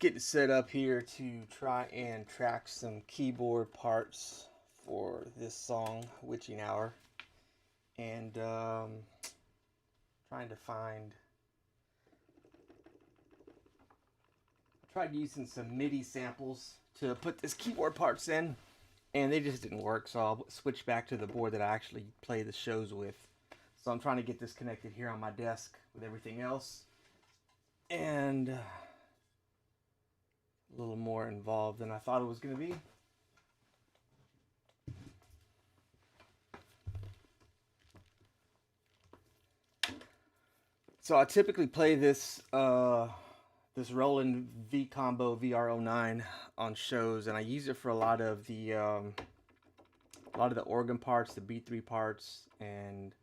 Getting set up here to try and track some keyboard parts for this song, Witching Hour, and trying to find. I tried using some MIDI samples to put this keyboard parts in, and they just didn't work. So I'll switch back to the board that I actually play the shows with. So I'm trying to get this connected here on my desk with everything else, and a little more involved than I thought it was going to be. So I typically play this Roland V Combo VR09 on shows, and I use it for a lot of the organ parts, the B3 parts, and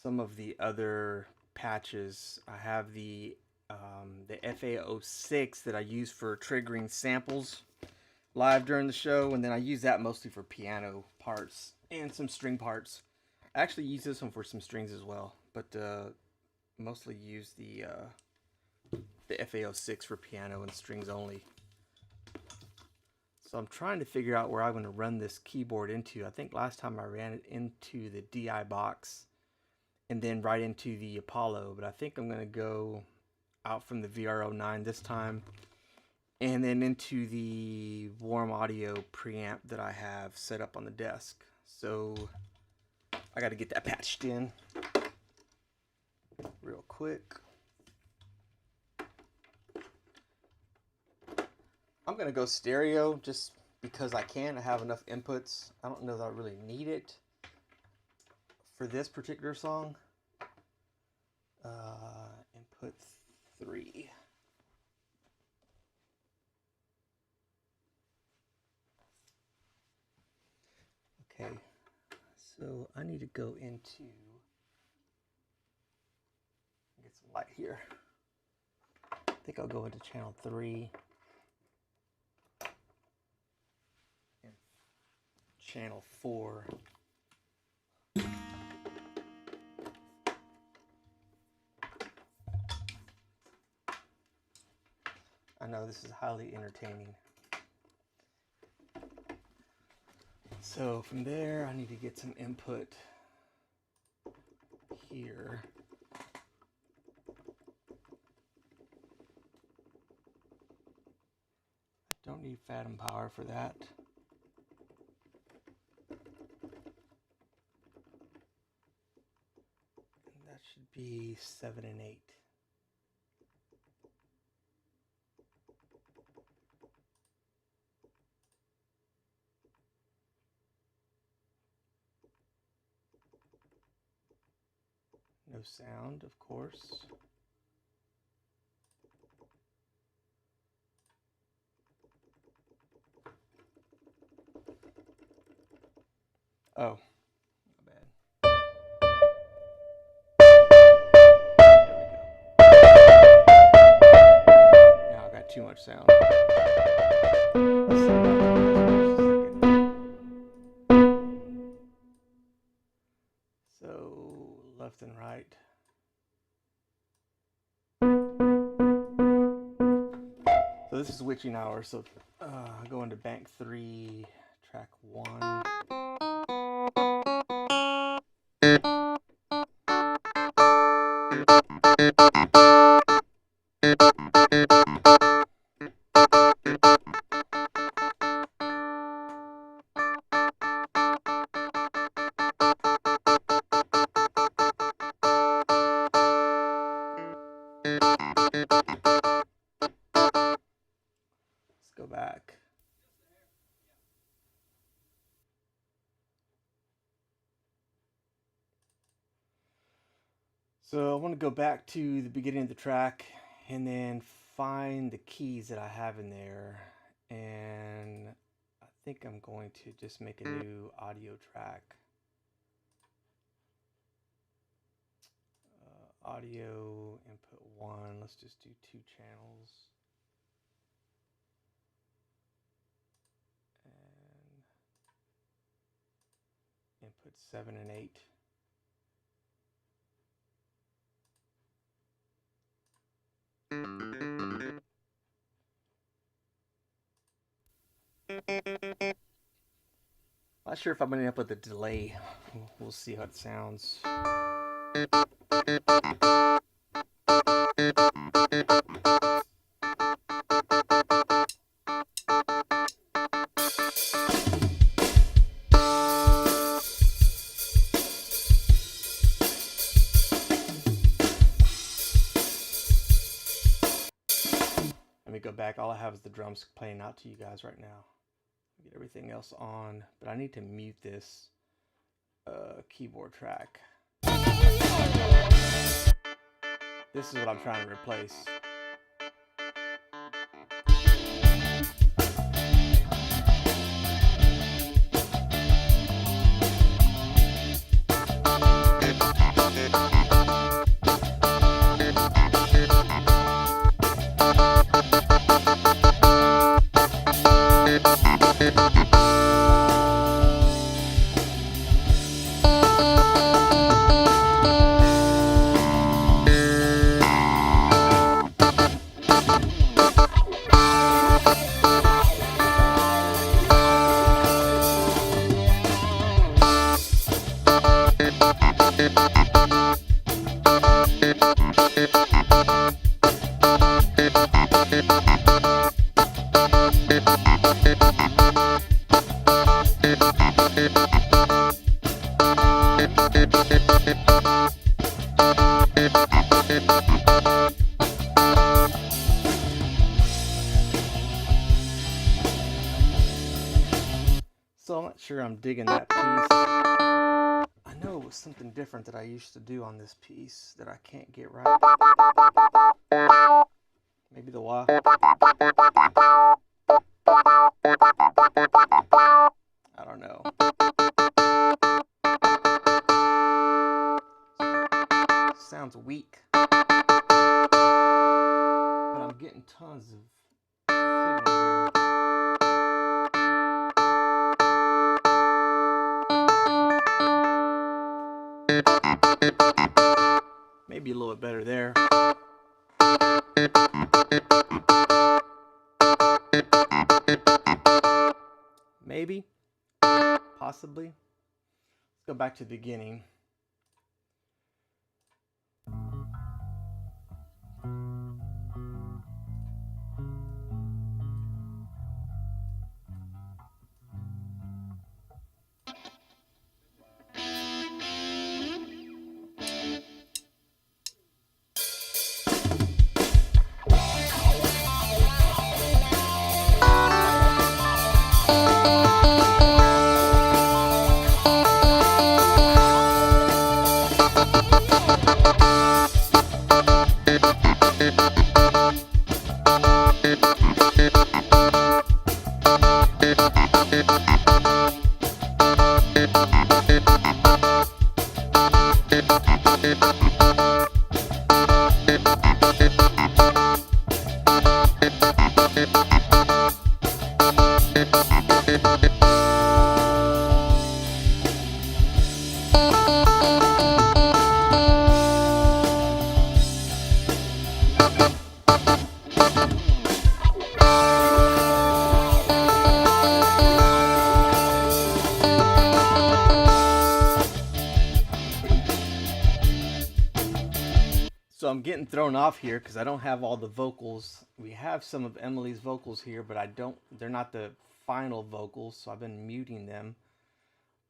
some of the other patches. I have the FA06 that I use for triggering samples live during the show, and then I use that mostly for piano parts and some string parts. I actually use this one for some strings as well, but mostly use the FA06 for piano and strings only. So I'm trying to figure out where I'm going to run this keyboard into. I think last time I ran it into the DI box and then right into the Apollo, but I think I'm going to go out from the VR09 this time and then into the Warm Audio preamp that I have set up on the desk. So I got to get that patched in real quick. I'm going to go stereo just because I can. I have enough inputs. I don't know that I really need it for this particular song. Input 3. Okay, so I need to go into, get some light here. I think I'll go into channel 3 and channel 4. I know this is highly entertaining. So from there, I need to get some input here. I don't need Phantom Power for that. And that should be 7 and 8. No sound, of course. Oh, my bad. Now I got too much sound. So left and right. So this is Witching Hour. So go into bank 3, track 1. Let's go back. So I want to go back to the beginning of the track and then find the keys that I have in there. And I think I'm going to just make a new audio track. Audio input 1. Let's just do 2 channels. And input 7 and 8. Not sure if I'm gonna end up with a delay. We'll see how it sounds. Let me go back. All I have is the drums playing out to you guys right now. Get everything else on, but I need to mute this keyboard track. This is what I'm trying to replace. So I'm not sure I'm digging that piece. I know it was something different that I used to do on this piece that I can't get right. Maybe the wah. I don't know. Sounds weak. But I'm getting tons of signal here. Maybe a little bit better there. Maybe. Possibly. Let's go back to the beginning. So I'm getting thrown off here because I don't have all the vocals. We have some of Emily's vocals here, but they're not the final vocals, so I've been muting them.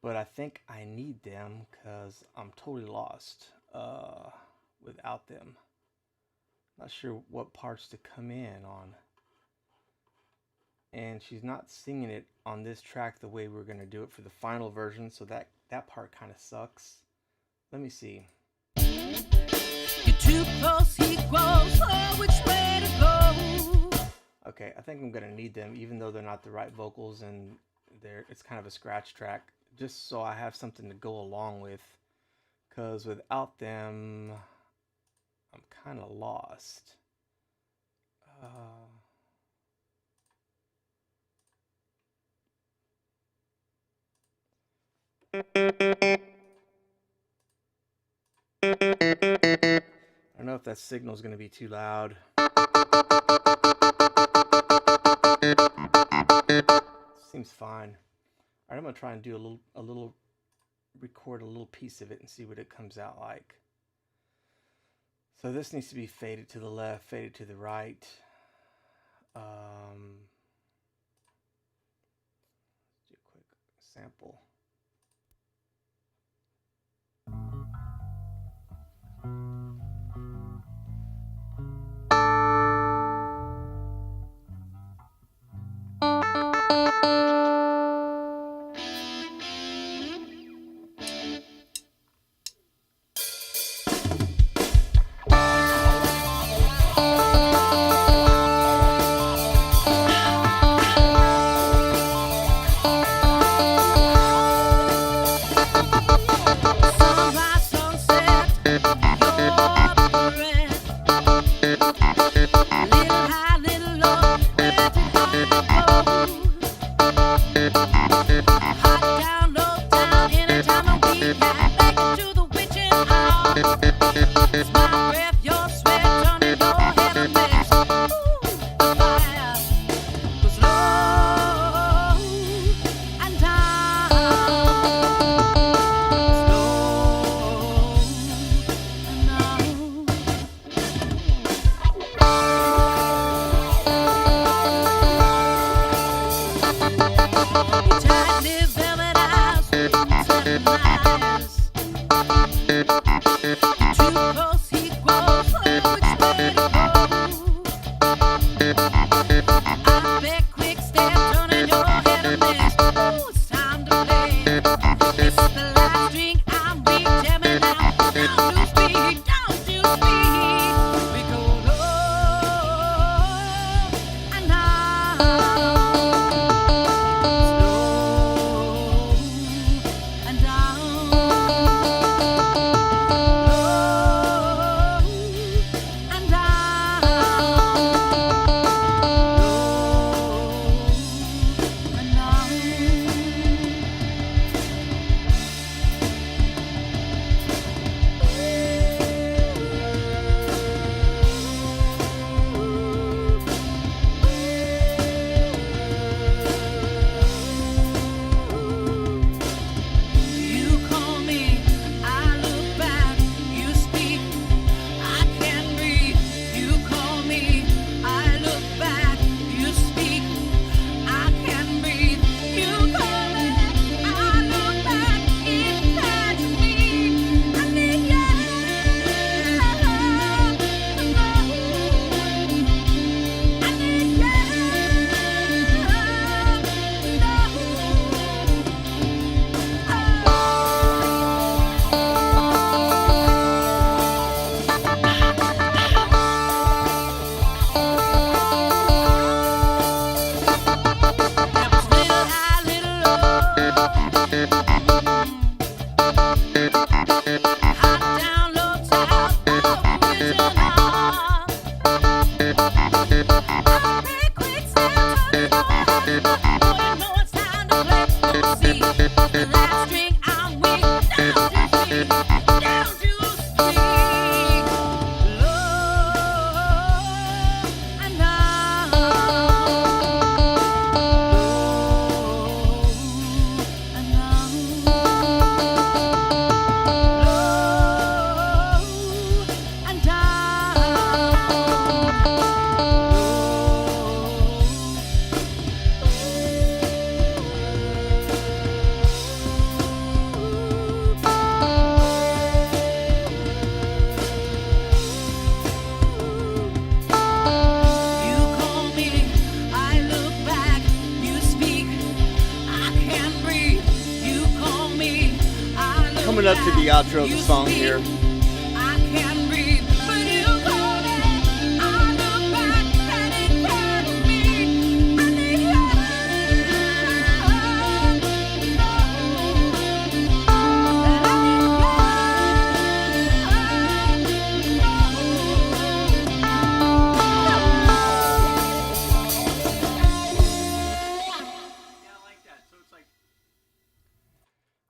But I think I need them because I'm totally lost without them. Not sure what parts to come in on. And she's not singing it on this track the way we're going to do it for the final version, so that part kind of sucks. Let me see. You're too close, he grows. Oh, which way to go? Okay, I think I'm gonna need them, even though they're not the right vocals and it's kind of a scratch track, just so I have something to go along with. Because without them, I'm kind of lost. I don't know if that signal is going to be too loud. Seems fine. right, I'm gonna try and do record a little piece of it and see what it comes out like. So this needs to be faded to the left, faded to the right. Let's do a quick sample. Sunrise, sunset, you're forever. Little high, little low, where did I go? Hot down, low down, anytime of week, back into the witching hour. It's my breath, your sweat, turning your head a mess. Ooh, the fire goes low and down, slow and down. Your tightly velvet eyes, seven eyes. Too close, he grows. Oh, which way to go? I bet quick step, turning your head a mess. Oh, it's time to play. It's the last string, I'm weak, jamming now. Don't you speak, don't you speak. We go low and high, slow and down, low and down, low and You call me, I look back, you speak, I can't breathe. You call me, I look back, you speak, I can't breathe. You call me, I look back, it's tragedy. I need you. I need Little high, little low. Hot down, low down, original. I make quick steps, turning your head. Oh, you know it's time to play. Don't see the last string, I'm weak. Don't you see? Don't you speak? Low and down, low and down, low and You call me, I look back, you speak, I can't breathe. You call me, I look Coming up to the back, outro of the you song speak, here. I can't breathe. But you call me, I look back, and it can't be. I need you.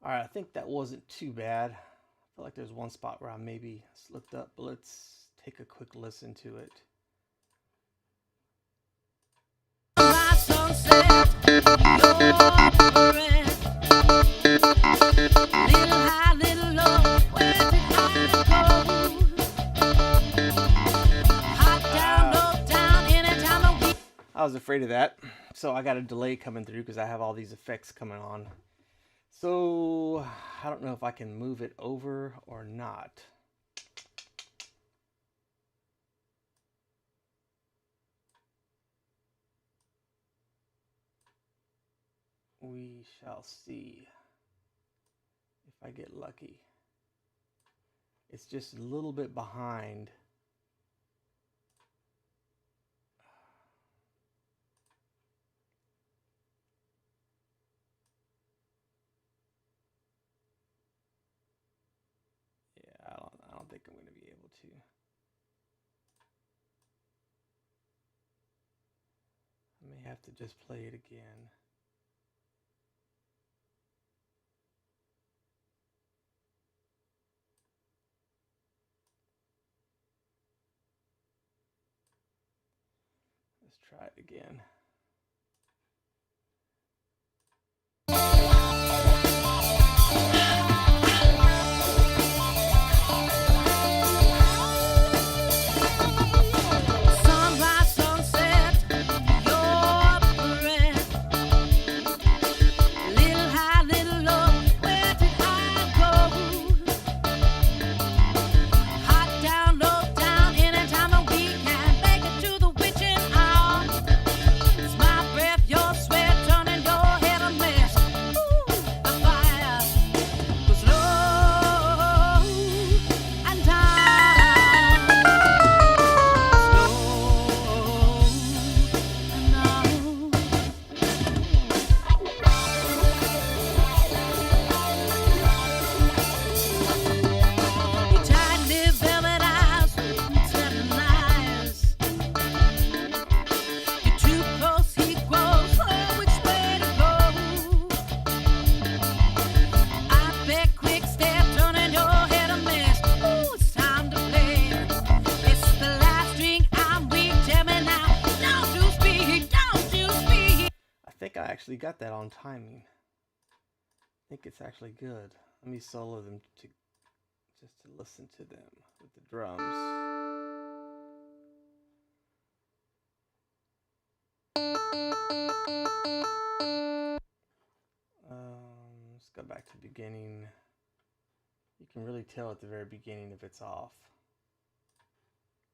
All right, I think that wasn't too bad. I feel like there's one spot where I maybe slipped up, but let's take a quick listen to it. My sunset, your breath. I was afraid of that. So I got a delay coming through because I have all these effects coming on. So I don't know if I can move it over or not. We shall see if I get lucky. It's just a little bit behind. Yeah, I don't think I'm going to be able to. I may have to just play it again. Let's try it again. Sunrise, sunset, your breath. Little high, little low, where did I go? Hot down, low down, anytime a we can make it to the witching hour. It's my breath, your sweat, turning your head a mess. Ooh, the fire goes low and down, slow and down. Your tightly velvet eyes, telling lies. You're too close, he grows. Oh, which way to go? I bet quick step, turning your head a mess. Ooh, it's time to play. It's the last drink, I'm weak. Tell me now, don't you speak, don't you speak. I think I actually got that on timing. I think it's actually good. Let me solo them to just to listen to them with the drums. Let's go back to the beginning. You can really tell at the very beginning if it's off.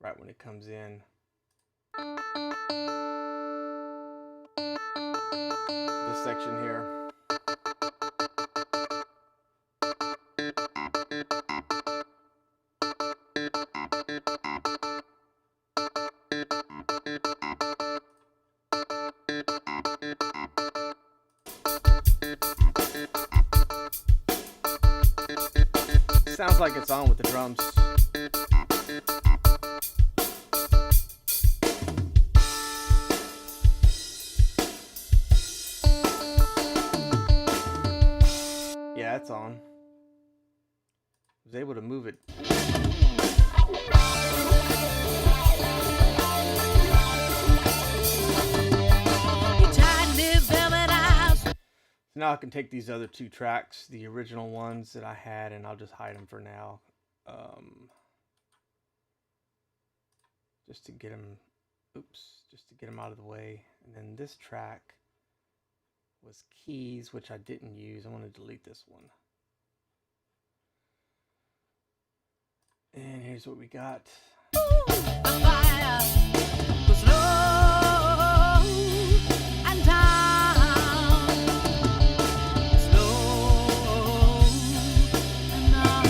Right when it comes in. This section here. Sounds like it's on with the drums. Yeah, it's on. I was able to move it. Your tightly velvet eyes. So now I can take these other two tracks, the original ones that I had, and I'll just hide them for now. Just to get them, just to get them out of the way. And then this track was keys, which I didn't use. I want to delete this one. And here's what we got. The fire goes low and down, slow and down.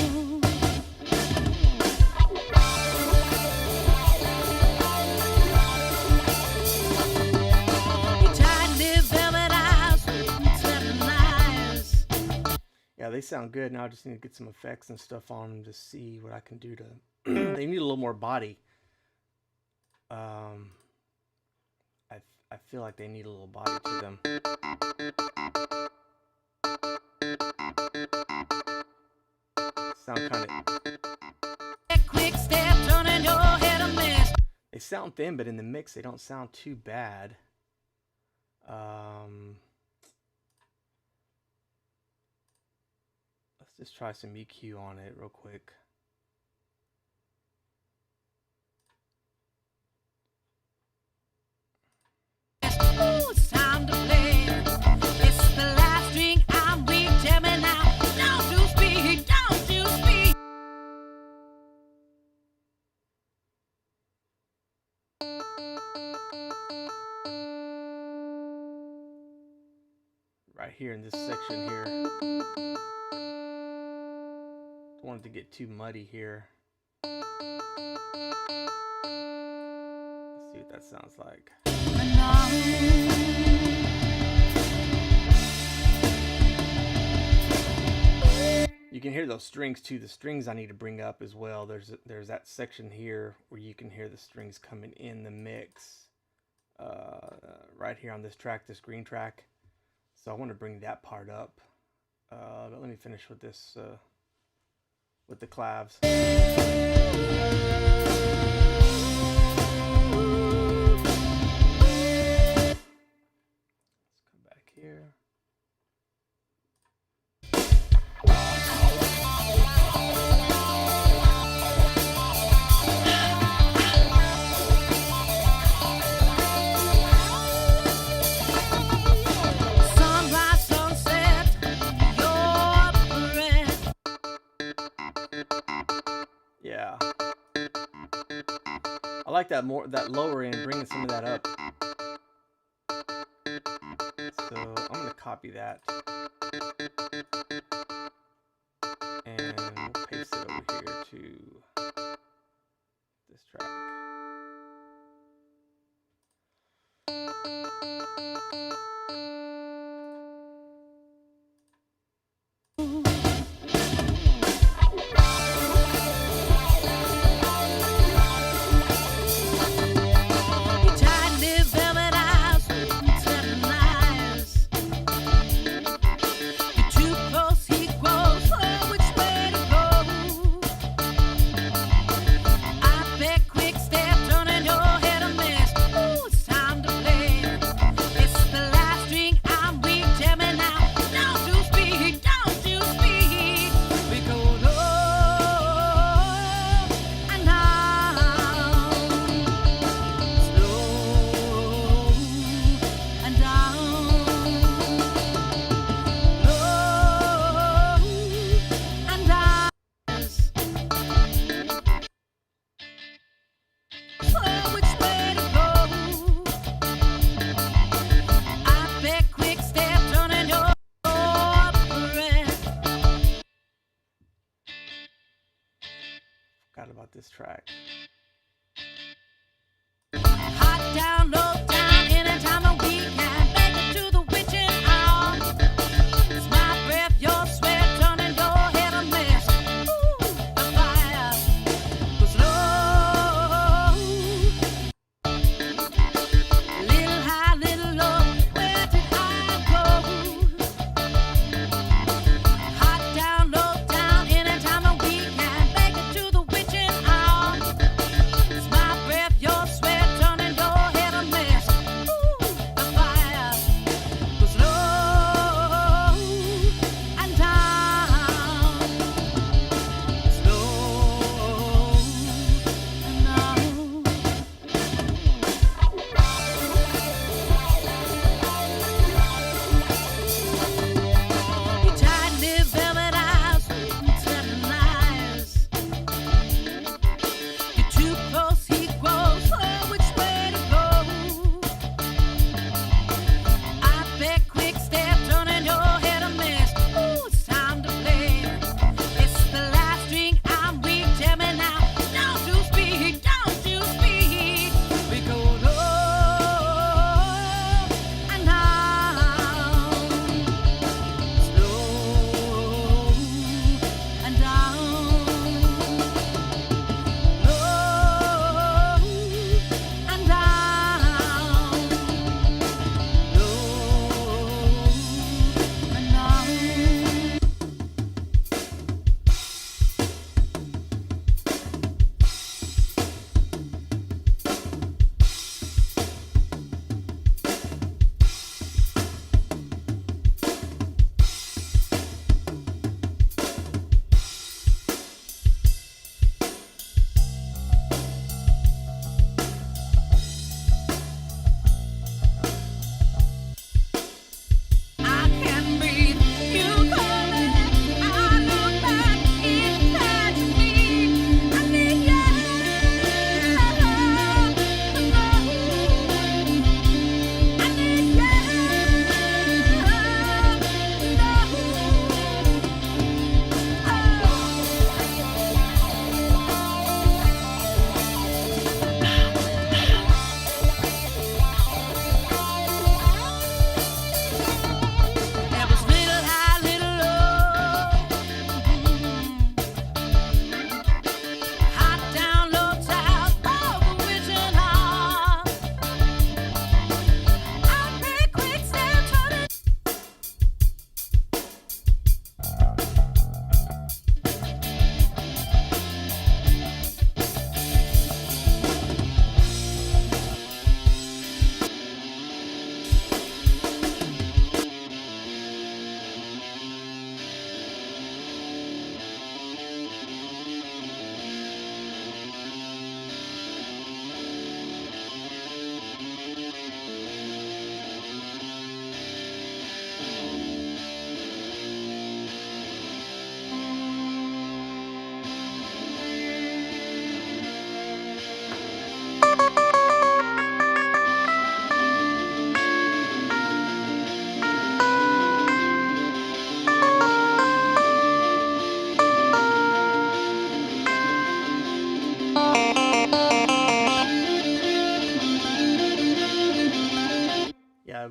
Your tightly velvet eyes, telling lies. Yeah, they sound good. Now I just need to get some effects and stuff on them to see what I can do to. They need a little more body. I feel like they need a little body to them. Sound kind of. Quick step, turning your head a mess. They sound thin, but in the mix they don't sound too bad. Let's just try some EQ on it real quick. Right here in this section here. Don't want it to get too muddy here. Let's see what that sounds like. You can hear those strings too. The strings I need to bring up as well. There's that section here where you can hear the strings coming in the mix. Right here on this track, this green track. So I want to bring that part up. But let me finish with this, with the claves. Let's come back here. Yeah, I like that that lower end, bringing some of that up. So I'm gonna copy that and we'll paste it over here to this track. Forgot about this track. Hot down, low down, anytime a weekend, make it to the witching hour. It's my breath, your sweat, turning your head a mess. Ooh, the fire was low. Little high, little low, where did I go? Hot down, low down, anytime a weekend, make it to the witching hour.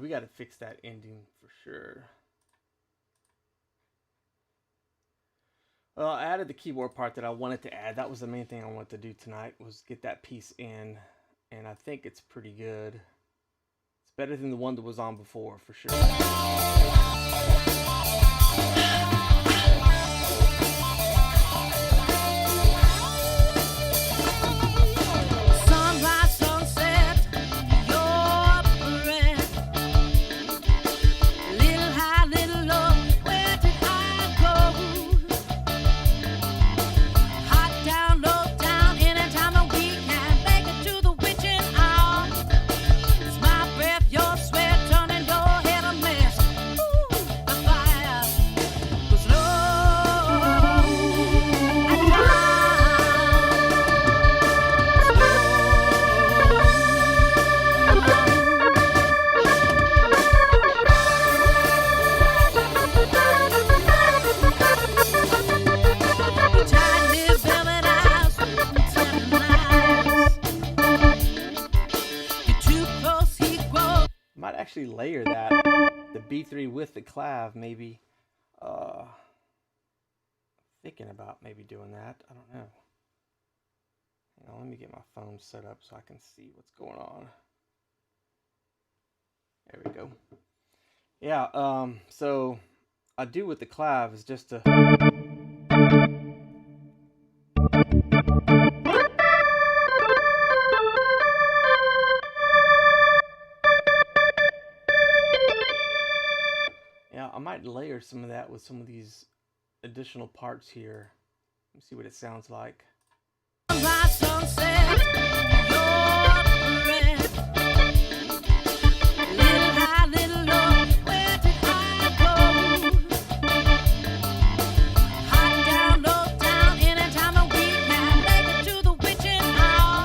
we got to fix that ending for sure. Well, I added the keyboard part that I wanted to add. That was the main thing I wanted to do tonight, was get that piece in, and I think it's pretty good. It's better than the one that was on before, for sure. Sunrise, sunset, your breath. Little high, little low, where did I go? Hot down, low down, anytime that we can make it to the witching hour. It's my breath, your sweat, turning your head a mess. Ooh, the fire goes low and Might actually layer that, the B3 with the clav, maybe. Thinking about maybe doing that. I don't know. Hang on, let me get my phone set up so I can see what's going on. There we go. Yeah, so I do with the clav is just to... Yeah, I might layer some of that with some of these additional parts here. Let me see what it sounds like. sunrise, sunset, your breath. Little high, little low, where did I go? Hot down, low down, anytime that we can make it to the witching hour.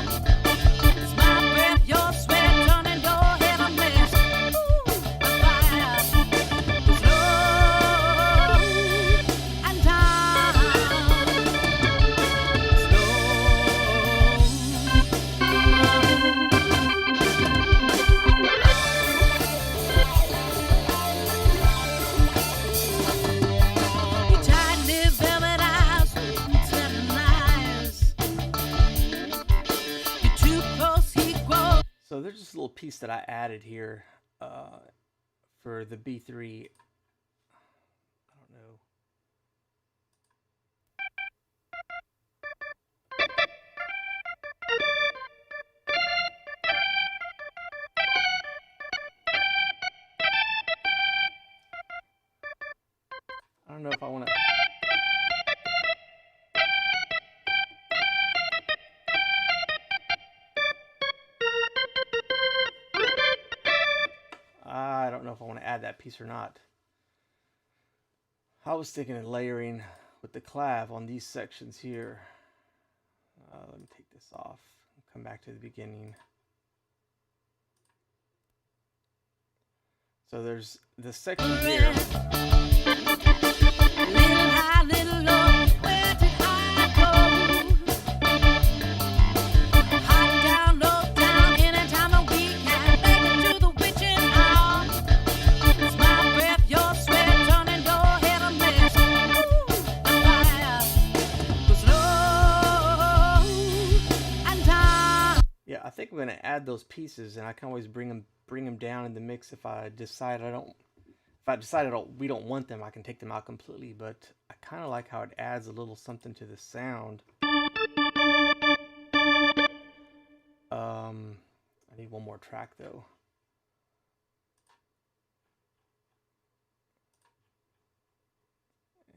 It's my breath, your sweat, turning your head a mess. Ooh, the fire goes low and down, your tightly velvet eyes, telling lies. You're too close, he grows. So there's just a little piece that I added here for the B3. I don't know. I don't know if I want to... I don't know if I want to add that piece or not. I was thinking of layering with the clav on these sections here. Let me take this off and come back to the beginning. So there's this section here. Little high, little low, where did I go? Hot down, low down, anytime that we can make it to the witching hour. It's my breath, your sweat, turning your head a mess. Ooh, the fire goes low and down. Yeah, I think I'm gonna add those pieces, and I can always bring them down in the mix if I decide we don't want them. I can take them out completely, but I kind of like how it adds a little something to the sound. I need one more track though.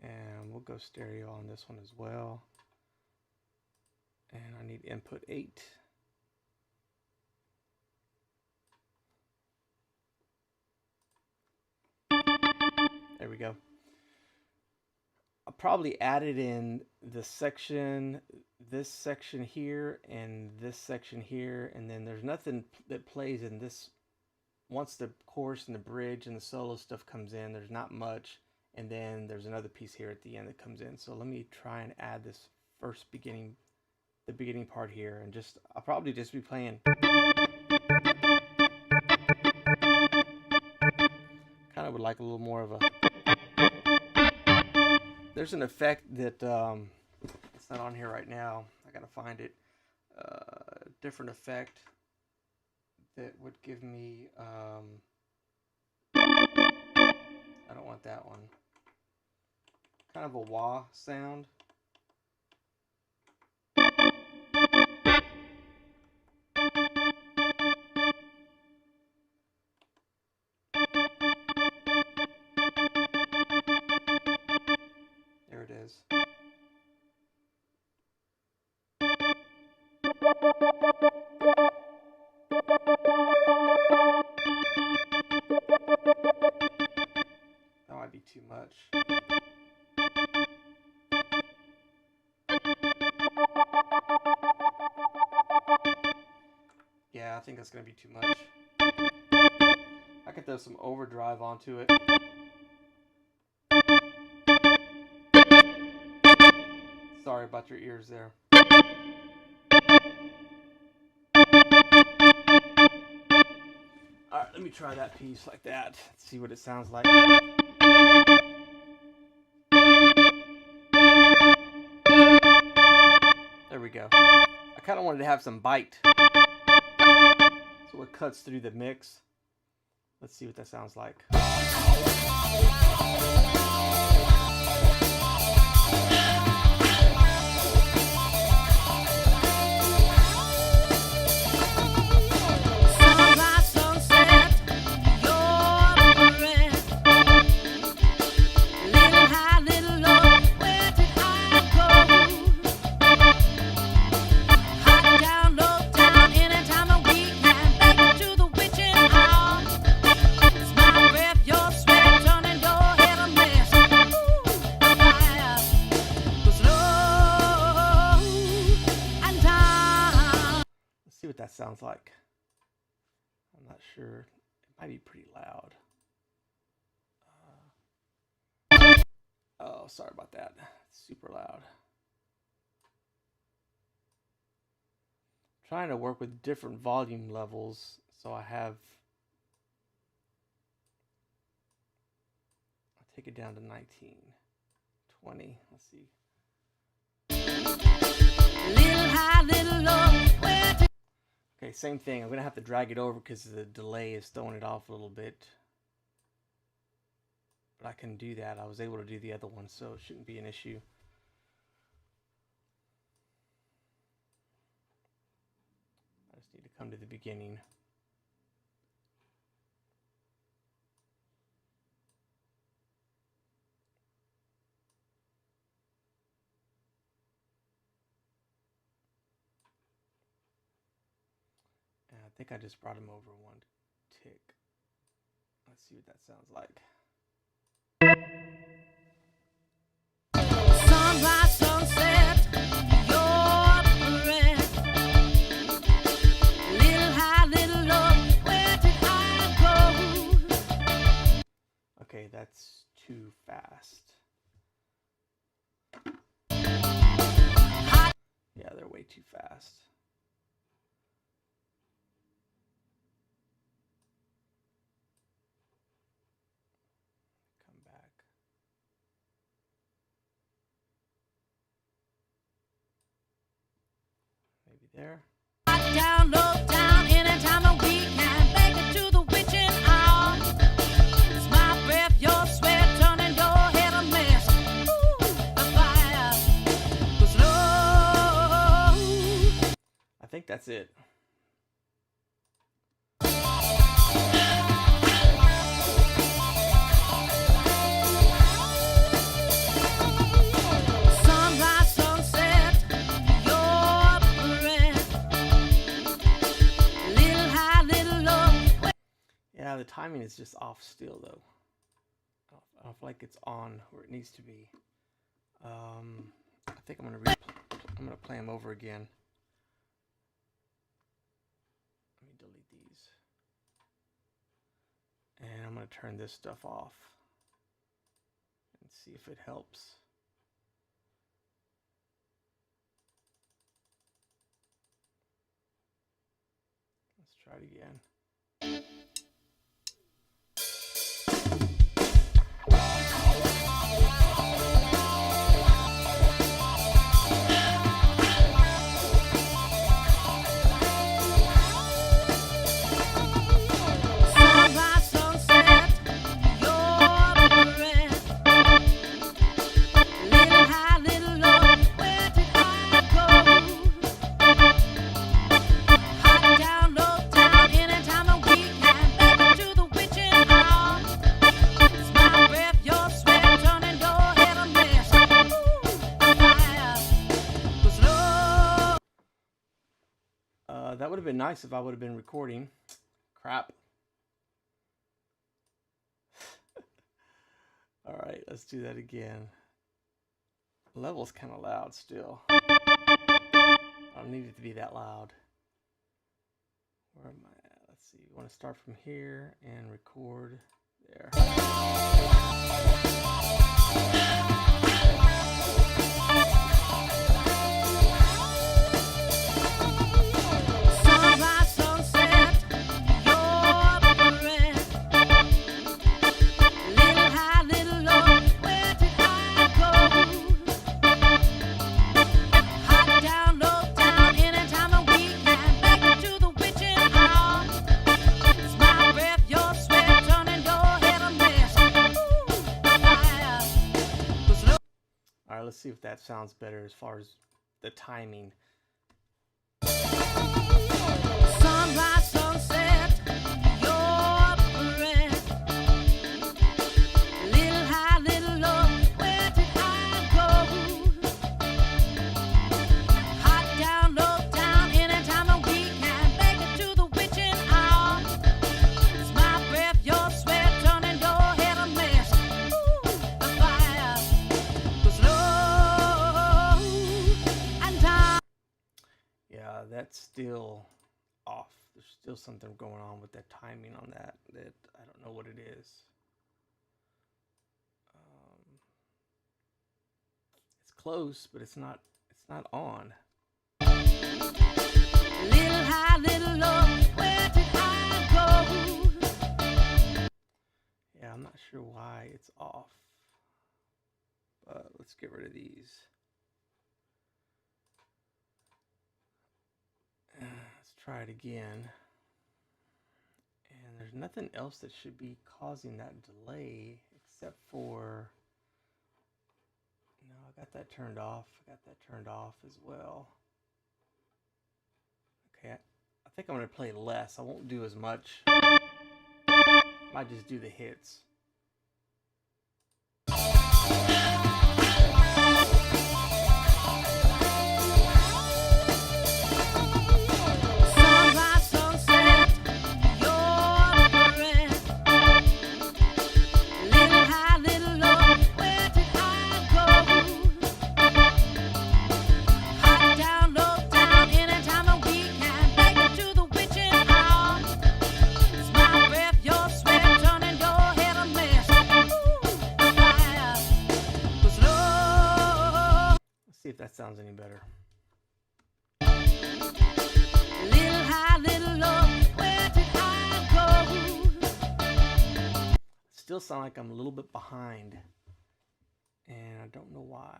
And we'll go stereo on this one as well. And I need input 8. There we go. I'll probably add it in the section, this section here, and this section here, and then there's nothing that plays in this. Once the chorus and the bridge and the solo stuff comes in, there's not much, and then there's another piece here at the end that comes in. So let me try and add this first beginning, the beginning part here, and I'll probably just be playing. there's an effect that it's not on here right now. I gotta find it. Different effect that would give me. I don't want that one. Kind of a wah sound. There it is. That might be too much. Yeah, I think that's going to be too much. I could throw some overdrive onto it. Sorry about your ears there. Alright, let me try that piece like that. Let's see what it sounds like. There we go. I kind of wanted to have some bite. So it cuts through the mix. Let's see what that sounds like. See what that sounds like. I'm not sure. It might be pretty loud. Oh, sorry about that. It's super loud. I'm trying to work with different volume levels, so I'll take it down to 19, 20. Let's see. Little high, little low. Okay, same thing. I'm going to have to drag it over because the delay is throwing it off a little bit. But I can do that. I was able to do the other one, so it shouldn't be an issue. I just need to come to the beginning. I think I just brought him over one tick. Let's see what that sounds like. Sunrise, sunset, your breath. Little high, little low, where did I go? Okay, that's too fast. Yeah, they're way too fast. There. Down, low, down, anytime a week can make it to the witching hour. It's my breath, your sweat, turning your head a mess. Ooh, the fire goes low. I think that's it. Yeah, the timing is just off still though. I don't feel like it's on where it needs to be. I think I'm gonna play them over again. Let me delete these, and I'm gonna turn this stuff off and see if it helps. Let's try it again. have been nice if I would have been recording. Crap. All right, let's do that again. Level's kind of loud still. I don't need it to be that loud. Where am I at? Let's see. We want to start from here and record there. Sunrise, sunset, your breath. Little high, little low, where did I go? Hot down, low down, anytime of weekend. Back into the witching hour. It's my breath, your sweat, turning your head a mess. Ooh, fire. 'Cause look. All right, let's see if that sounds better as far as the timing. Sunrise, sunset, your breath. Little high, little low, where did I go? Hot down, low down, anytime of weekend. Make it to the witching hour. It's my breath, your sweat, turning your head a mess. Ooh, the fire was low and down. Yeah, that's still off. There's still something going on with that timing on that I don't know what it is. It's close, but it's not on. Little high, little low, where did I go? Yeah, I'm not sure why it's off. But let's get rid of these. Let's try it again. And there's nothing else that should be causing that delay except for... No, I got that turned off. I got that turned off as well. Okay, I think I'm going to play less. I won't do as much. Might just do the hits. Sunrise, sunset, your breath. Little high, little low, where did I go? Hot down, low down, anytime of weekend. Make it to the witching hour. It's my breath, your sweat, turning your head a mess. Ooh, the fire was low. Let's see if that sounds any better. Little high, little low, where did I go? Still sound like I'm a little bit behind. And I don't know why.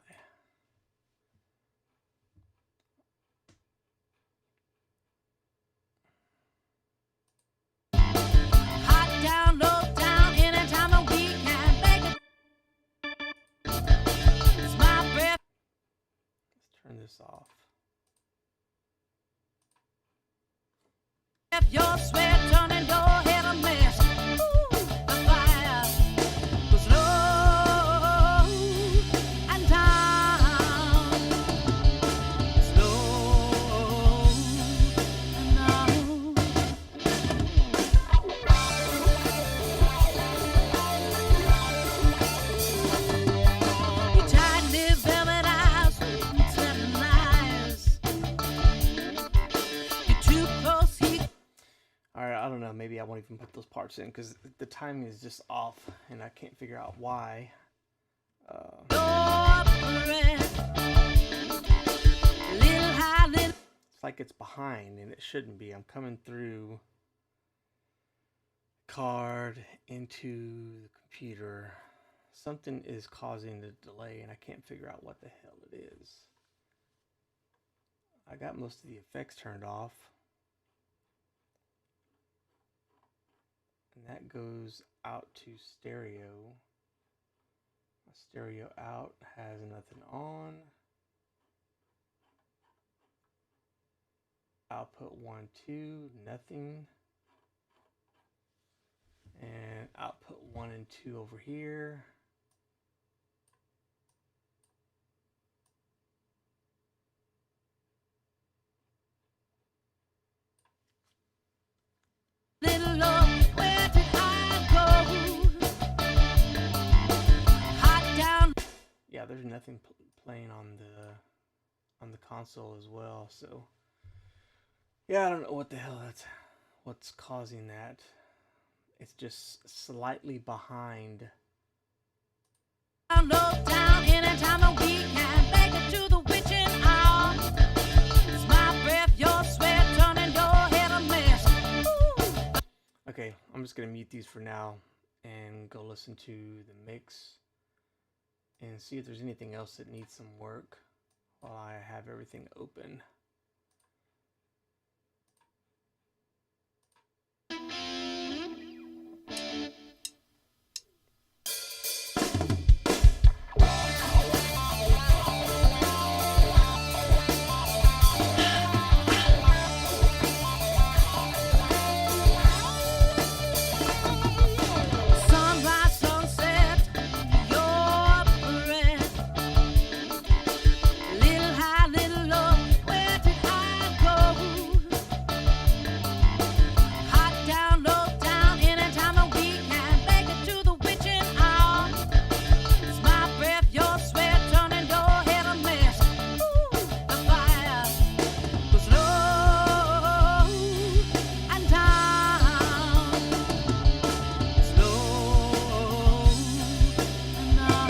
Hot down, low down, anytime of weekend. Make it. It's my breath. Let's turn this off. Your sweat turning your head a mess. Ooh, the fire was low and down. Slow and down. Your tight-lipped velvet eyes, telling lies. You're too close, Alright, I don't know. Maybe I won't even put those parts in because the timing is just off and I can't figure out why. your breath. Little high, little. It's like it's behind and it shouldn't be. I'm coming through card into the computer. Something is causing the delay and I can't figure out what the hell it is. I got most of the effects turned off. And that goes out to stereo. My stereo out has nothing on. Output 1, 2, nothing. And output 1 and 2 over here. nothing playing on the console as well. So yeah, I don't know what the hell what's causing that. It's just slightly behind. Down anytime a week can make it to the witching hour. It's my breath, your sweat, turning your head a mess. Ooh. Okay, I'm just gonna mute these for now and go listen to the mix and see if there's anything else that needs some work while I have everything open. Sunrise, sunset, your breath. Little high, little low, where did I go? Hot down, low down, anytime a week can make it to the witching hour. It's my breath, your sweat, turning your head a mess. Ooh, the fire goes low and down, slow and down.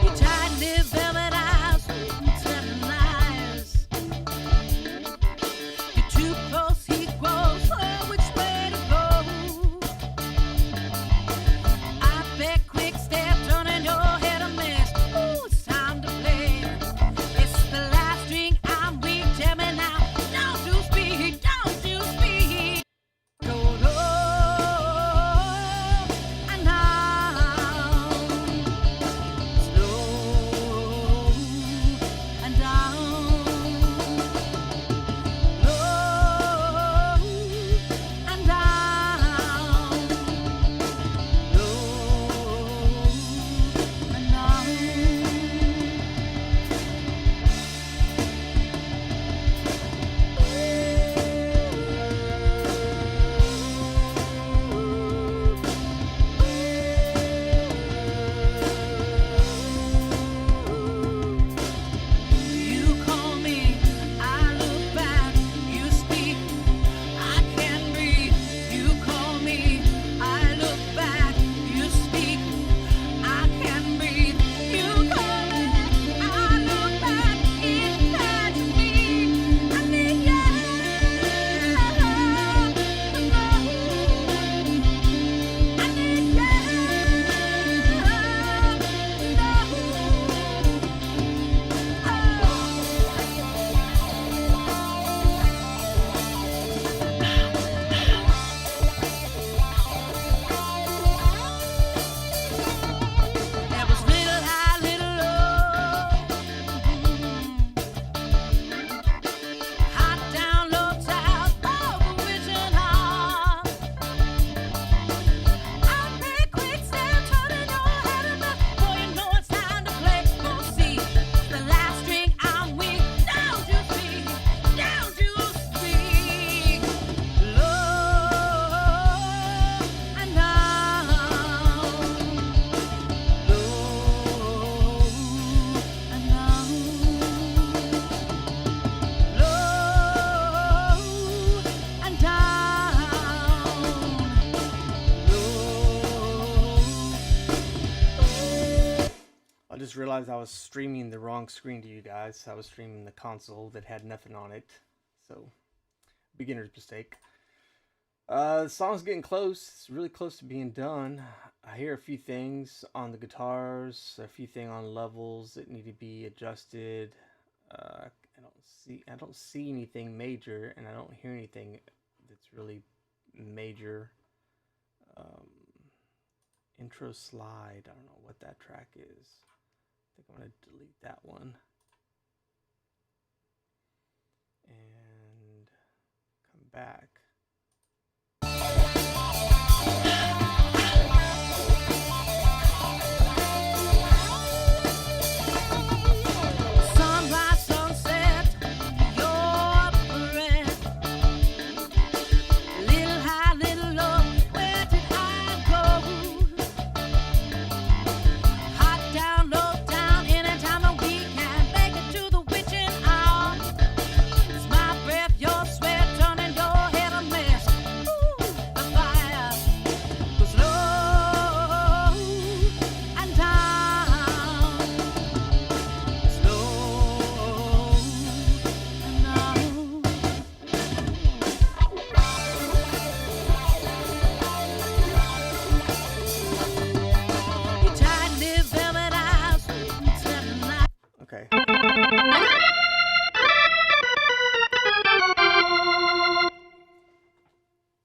Your tight-knit velvet eyes, telling lies. You're too close, he grows. Oh, which way to go? I bet quick step, turning your head a mess. Ooh, it's time to play. It's the last string, I'm weak. Tell me now, don't you speak, don't you speak. Go low and down, slow and down, low and down, low and You call me, I look back, you speak, I can breathe. You call me, I look back, you speak, I can breathe. You call me, I look back, it's bad to me. I need you. I need There was little high, little low, hot down, low south, oh, the witching hour. I pay quick step, turning your head a mess. Boy, you know it's time to play. Go see the last string, I'm weak. Don't you speak, don't you speak. Low and down, low and down, low and down, low. I just realized I was streaming the wrong screen to you guys. I was streaming the console that had nothing on it. So, beginner's mistake. The song's getting close. It's really close to being done. I hear a few things on the guitars, a few things on levels that need to be adjusted. I don't see anything major, and I don't hear anything that's really major. Intro slide. I don't know what that track is. I think I'm gonna delete that one and come back. Sunrise, sunset, your breath. Little high.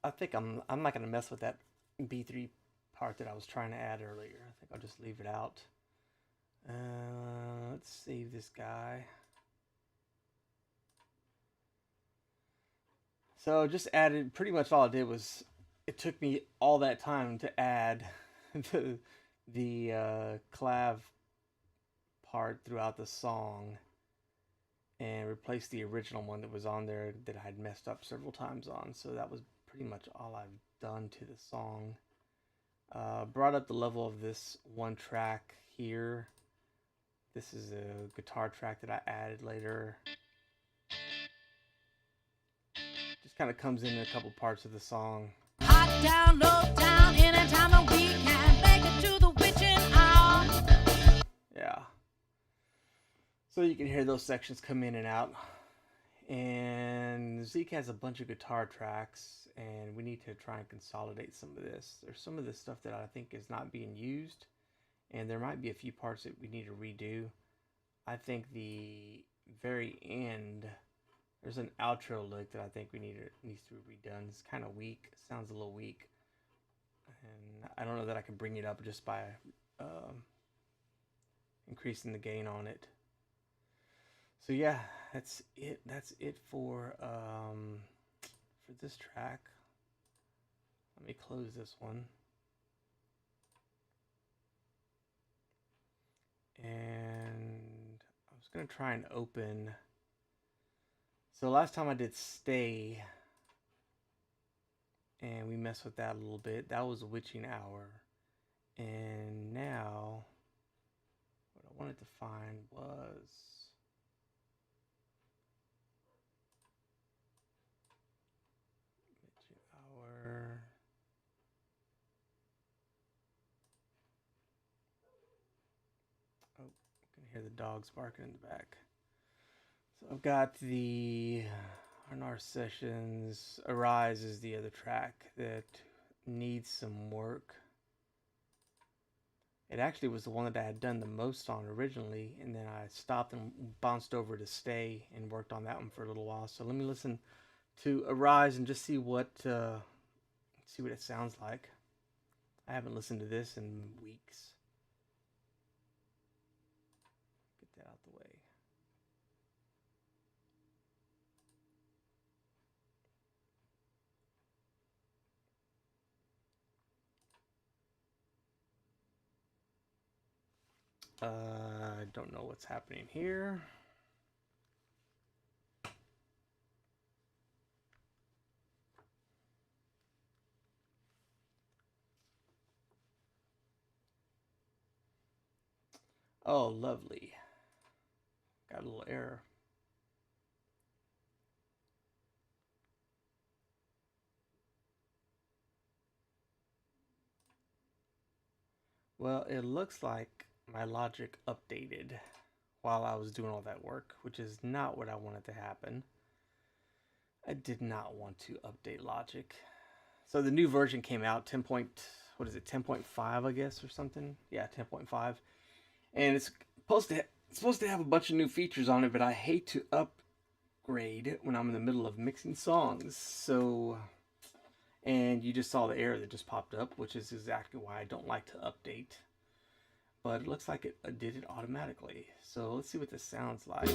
I think I'm not gonna mess with that B3 part that I was trying to add earlier. I think I'll just leave it out. Let's save this guy. So just added, pretty much all I did was, it took me all that time to add the clav part throughout the song and replace the original one that was on there that I had messed up several times on. So that was pretty much all I've done to the song. Brought up the level of this one track here. This is a guitar track that I added later. Just kind of comes in a couple parts of the song. Hot down, low down, anytime that we can make it to the witching hour. Yeah. So you can hear those sections come in and out. And Zeke has a bunch of guitar tracks, and we need to try and consolidate some of this. There's some of this stuff that I think is not being used, and there might be a few parts that we need to redo. I think the very end, there's an outro lick that I think needs to be redone. It's kind of weak. It sounds a little weak, and I don't know that I can bring it up just by increasing the gain on it. So yeah, that's it. That's it for this track. Let me close this one. And I was gonna try and open. So last time I did Stay, and we messed with that a little bit. That was Witching Hour. And now what I wanted to find was oh, you can hear the dogs barking in the back. So I've got the RNR Sessions. Arise is the other track that needs some work. It actually was the one that I had done the most on originally, and then I stopped and bounced over to Stay and worked on that one for a little while. So let me listen to Arise and just see what it sounds like. I haven't listened to this in weeks. Get that out the way. I don't know what's happening here. Oh, lovely. Got a little error. Well, it looks like my Logic updated while I was doing all that work, which is not what I wanted to happen. I did not want to update Logic. So the new version came out, 10.5, I guess, or something. Yeah, 10.5. And it's supposed to have a bunch of new features on it, but I hate to upgrade when I'm in the middle of mixing songs. So, and you just saw the error that just popped up, which is exactly why I don't like to update. But it looks like it did it automatically. So let's see what this sounds like.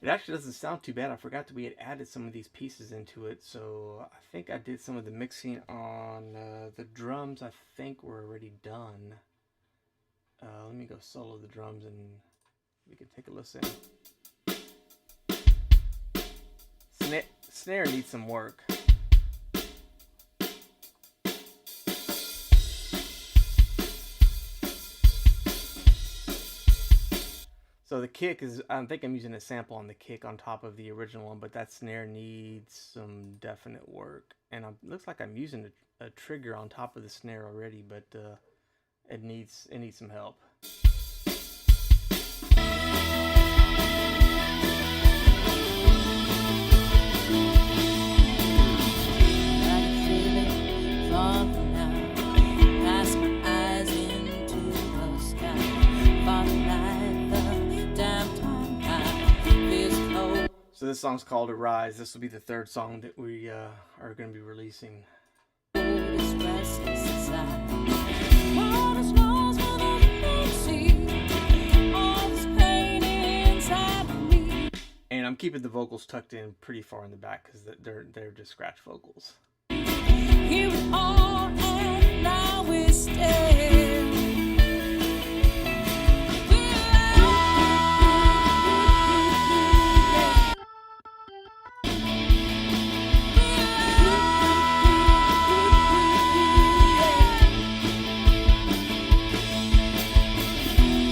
It actually doesn't sound too bad. I forgot that we had added some of these pieces into it. So I think I did some of the mixing on the drums. I think we're already done. Let me go solo the drums and we can take a listen. Snare needs some work. So the kick is, I think I'm using a sample on the kick on top of the original one, but that snare needs some definite work. And it looks like I'm using a trigger on top of the snare already, but it needs some help. this song's called Arise. This will be the third song that we are going to be releasing. And I'm keeping the vocals tucked in pretty far in the back because they're just scratch vocals. Here we are, and now we stand.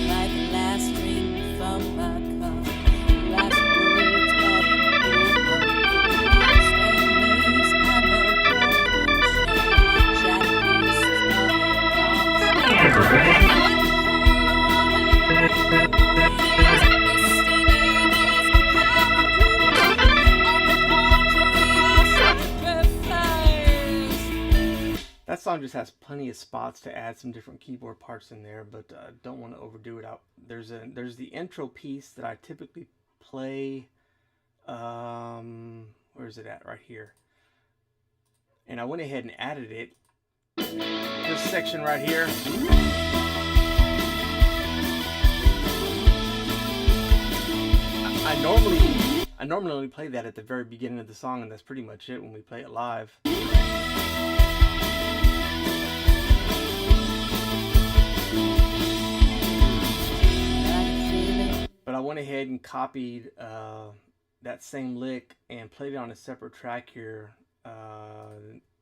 Like the last drink from my cup, last words of That song just has plenty of spots to add some different keyboard parts in there, but don't want to overdo it. There's the intro piece that I typically play. Where is it at? Right here. And I went ahead and added it. This section right here. I normally only play that at the very beginning of the song, and that's pretty much it when we play it live. But I went ahead and copied that same lick and played it on a separate track here.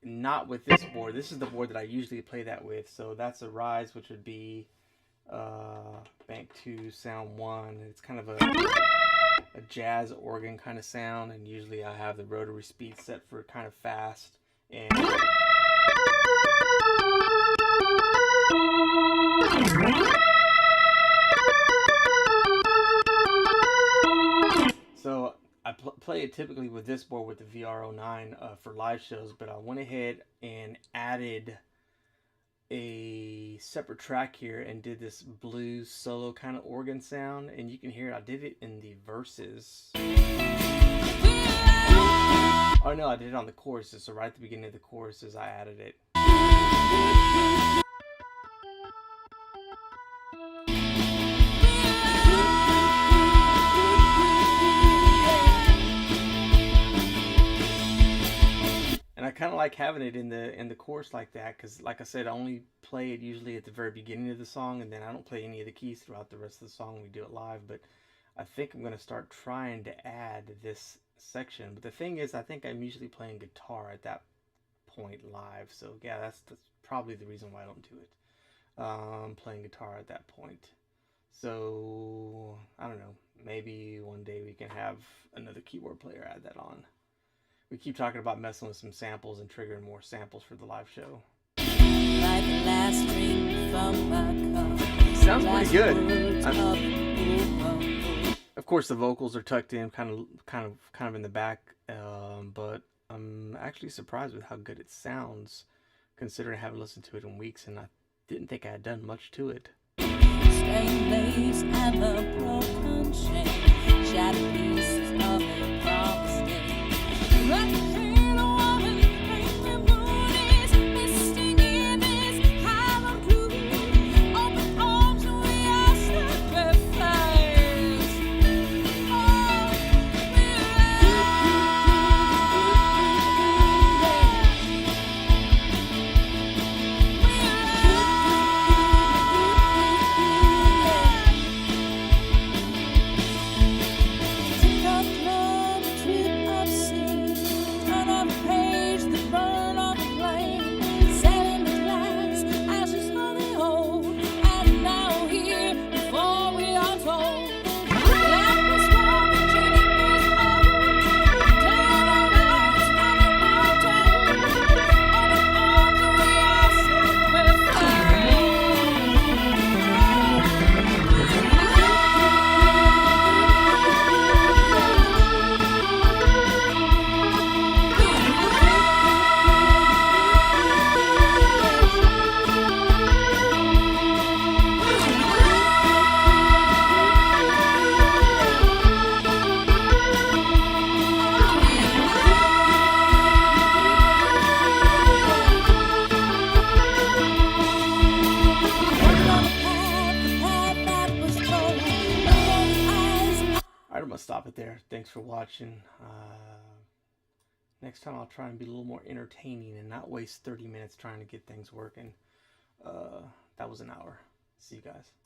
Not with this board. This is the board that I usually play that with. So that's Arise, which would be Bank 2, Sound 1. It's kind of a jazz organ kind of sound, and usually I have the rotary speed set for kind of fast. And so I play it typically with this board with the VR09 for live shows, but I went ahead and added a separate track here and did this blues solo kind of organ sound, and you can hear it. I did it in the verses. Oh no, I did it on the choruses, so right at the beginning of the choruses I added it. And I kind of like having it in the chorus like that, because like I said, I only play it usually at the very beginning of the song, and then I don't play any of the keys throughout the rest of the song. We do it live, but I think I'm going to start trying to add this section. But the thing is, I think I'm usually playing guitar at that point live, so yeah, that's probably the reason why I don't do it. Playing guitar at that point. So I don't know, maybe one day we can have another keyboard player add that on. We keep talking about messing with some samples and triggering more samples for the live show. Like the last drink from my cup. Sounds pretty good. Of course, the vocals are tucked in, kind of in the back, but I'm actually surprised with how good it sounds, considering I haven't listened to it in weeks, and I didn't think I had done much to it. Stained lace and the broken chain, shattered pieces of a promised day. Like the halo of an angry moon is misting in this hollow blue. Open arms and we are sacrificed. Oh, take up blood. stop it there. Thanks for watching. Next time I'll try and be a little more entertaining and not waste 30 minutes trying to get things working. That was an hour. See you guys.